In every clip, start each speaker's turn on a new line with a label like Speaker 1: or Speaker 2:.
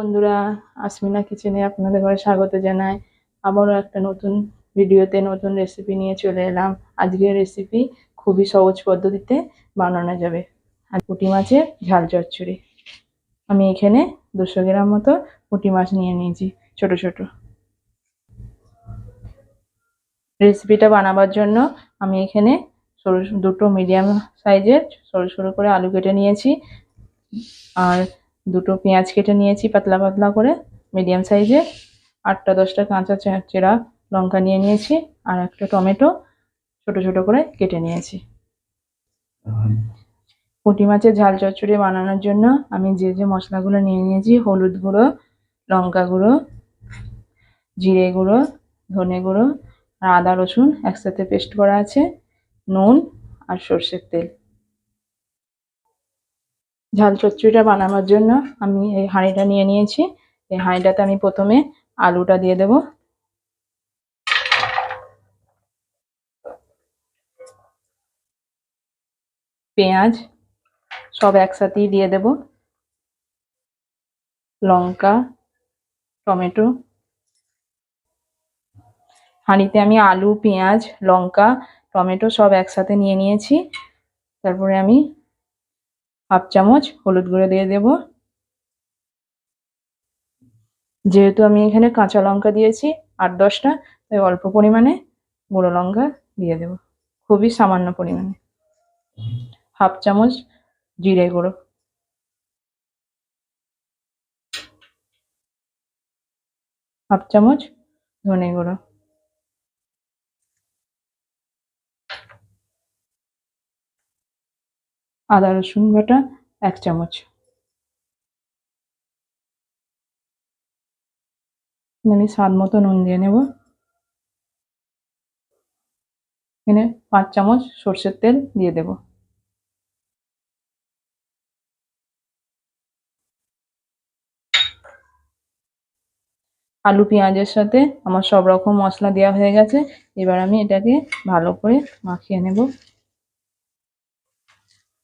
Speaker 1: বন্ধুরা, আসমিনা কিচেনে আপনাদের ঘরে স্বাগত জানাই। আবারও একটা নতুন ভিডিওতে নতুন রেসিপি নিয়ে চলে এলাম। আজকের রেসিপি খুবই সহজ পদ্ধতিতে বানানো যাবে। আর পুঁটি মাছের ঝাল চচ্চড়ি। আমি এখানে 200 গ্রাম মতো পুঁটি মাছ নিয়ে নিয়েছি ছোট ছোট। রেসিপিটা বানাবার জন্য আমি এখানে দুটো মিডিয়াম সাইজের সরু সরু করে আলু কেটে নিয়েছি, আর দুটো পেঁয়াজ কেটে নিয়েছি পাতলা পাতলা করে মিডিয়াম সাইজের, 8টা-10টা কাঁচা চেরা লঙ্কা নিয়ে নিয়েছি, আর একটা টমেটো ছোট ছোট করে কেটে নিয়েছি। পুঁটি মাছের ঝাল চচ্চড়ি বানানোর জন্য আমি যে যে মশলাগুলো নিয়ে নিয়েছি: হলুদ গুঁড়ো, লঙ্কা গুঁড়ো, জিরে গুঁড়ো, ধনে গুঁড়ো, আর আদা রসুন একসাথে পেস্ট করা আছে, নুন আর সর্ষের তেল। ঝাল চচ্চড়িটা বানানোর জন্য আমি এই হাঁড়িটা নিয়ে নিয়েছি। এই হাঁড়িটাতে আমি প্রথমে আলুটা দিয়ে দেব, পেঁয়াজ সব একসাথেই দিয়ে দেব, লঙ্কা, টমেটো। হাঁড়িতে আমি আলু, পেঁয়াজ, লঙ্কা, টমেটো সব একসাথে নিয়ে নিয়েছি। তারপরে আমি 1/2 চামচ হলুদ গুঁড়ো দিয়ে দেব। যেহেতু আমি এখানে কাঁচা লঙ্কা দিয়েছি 8-10টা, তাই অল্প পরিমাণে গুঁড়ো লঙ্কা দিয়ে দেব, খুবই সামান্য পরিমাণে। 1/2 চামচ জিরে গুঁড়ো, 1/2 চামচ ধনে গুঁড়ো, আদা রসুন বাটা 1 চামচ। আমি স্বাদ মতো নুন দিয়ে নেব। এখানে 5 চামচ সর্ষের তেল দিয়ে দেব। আলু পেঁয়াজের সাথে আমার সব রকম মশলা দেওয়া হয়ে গেছে। এবার আমি এটাকে ভালো করে মাখিয়ে নেব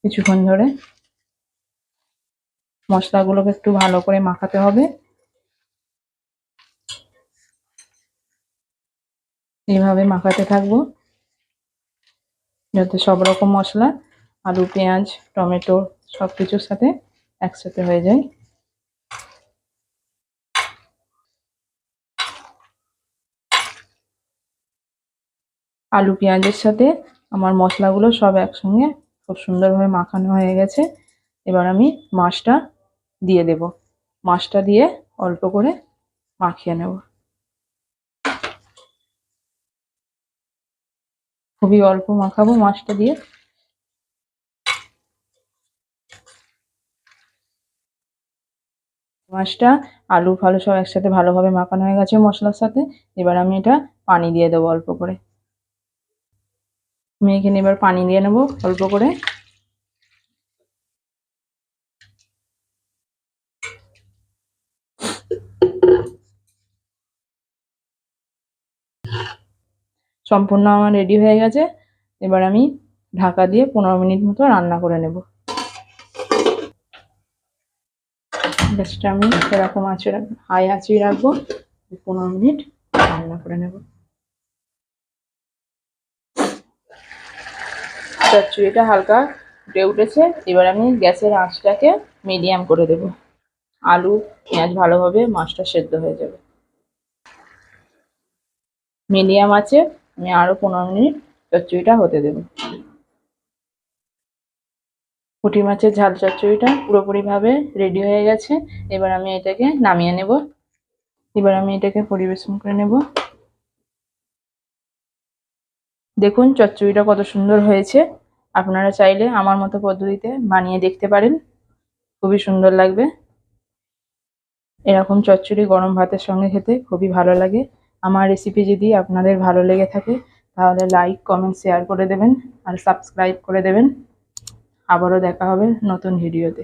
Speaker 1: কিছুক্ষণ ধরে। মশলাগুলোকে একটু ভালো করে মাখাতে হবে। এইভাবে মাখাতে থাকবো যাতে সব রকম মশলা আলু, পেঁয়াজ, টমেটো সবকিছুর সাথে একসাথে হয়ে যায়। আলু পেঁয়াজের সাথে আমার মশলাগুলো সব একসঙ্গে খুব সুন্দরভাবে মাখানো হয়ে গেছে। এবার আমি মাছটা দিয়ে দেব। মাছটা দিয়ে অল্প করে মাখিয়ে নেব। খুবই অল্প মাখাবো মাছটা দিয়ে। মাছটা আলু ফালু সব একসাথে ভালোভাবে মাখানো হয়ে গেছে মশলার সাথে। এবার আমি এটা পানি দিয়ে দেবো অল্প করে। আমি এখানে এবার পানি দিয়ে নেব অল্প করে। সম্পূর্ণ আমার রেডি হয়ে গেছে। এবার আমি ঢাকা দিয়ে 15 মিনিট মতো রান্না করে নেব। গ্যাসটা আমি এরকম হাই আঁচেই রাখবো, 15 মিনিট রান্না করে নেব। চচ্চড়িটা হালকা ফুটে উঠেছে। এবার আমি গ্যাসের আঁচটাকে মিডিয়াম করে দেব। আলু পেঁয়াজ ভালোভাবে মাছটা সেদ্ধ হয়ে যাবে। মিডিয়াম আছে আমি আরো 15 মিনিট চচ্চড়িটা হতে দেব। পুঁটি মাছের ঝাল চচ্চড়িটা পুরোপুরি ভাবে রেডি হয়ে গেছে। এবার আমি এটাকে নামিয়ে নেব। এবার আমি এটাকে পরিবেশন করে নেব। দেখুন চচ্চড়িটা কত সুন্দর হয়েছে। আপনারা চাইলে আমার মতো পদ্ধতিতে বানিয়ে দেখতে পারেন, খুবই সুন্দর লাগবে। এরকম চচ্চড়ি গরম ভাতের সঙ্গে খেতে খুবই ভালো লাগে। আমার রেসিপি যদি আপনাদের ভালো লেগে থাকে তাহলে লাইক, কমেন্ট, শেয়ার করে দেবেন আর সাবস্ক্রাইব করে দেবেন। আবারও দেখা হবে নতুন ভিডিওতে।